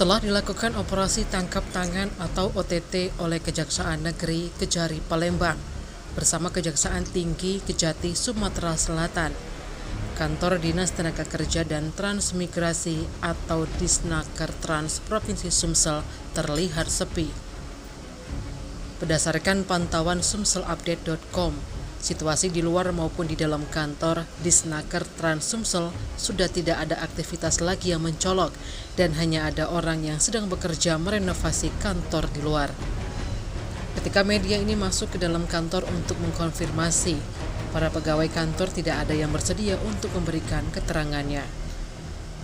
Setelah dilakukan operasi tangkap tangan atau OTT oleh Kejaksaan Negeri Kejari Palembang bersama Kejaksaan Tinggi Kejati Sumatera Selatan, Kantor Dinas Tenaga Kerja dan Transmigrasi atau Disnaker Trans Provinsi Sumsel terlihat sepi. Berdasarkan pantauan sumselupdate.com, situasi di luar maupun di dalam kantor Disnaker Trans Sumsel sudah tidak ada aktivitas lagi yang mencolok dan hanya ada orang yang sedang bekerja merenovasi kantor di luar. Ketika media ini masuk ke dalam kantor untuk mengkonfirmasi, para pegawai kantor tidak ada yang bersedia untuk memberikan keterangannya.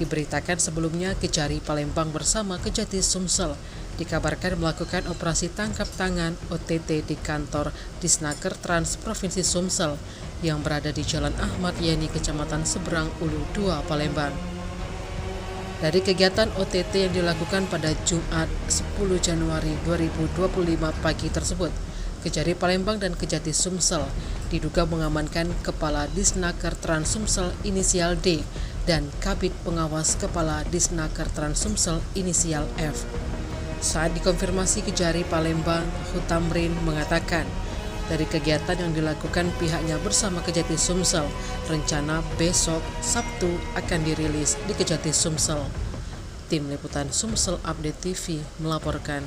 Diberitakan sebelumnya Kejari Palembang bersama Kejati Sumsel dikabarkan melakukan operasi tangkap tangan OTT di kantor Disnaker Trans Provinsi Sumsel yang berada di Jalan Ahmad Yani, Kecamatan Seberang Ulu 2, Palembang. Dari kegiatan OTT yang dilakukan pada Jumat 10 Januari 2025 pagi tersebut, Kejari Palembang dan Kejati Sumsel diduga mengamankan Kepala Disnaker Trans Sumsel inisial D dan Kabid Pengawas Kepala Disnaker Trans Sumsel inisial F. Saat dikonfirmasi, Kejari Palembang Hutamrin mengatakan dari kegiatan yang dilakukan pihaknya bersama Kejati Sumsel, rencana besok Sabtu akan dirilis di Kejati Sumsel. Tim Liputan Sumsel Update TV melaporkan.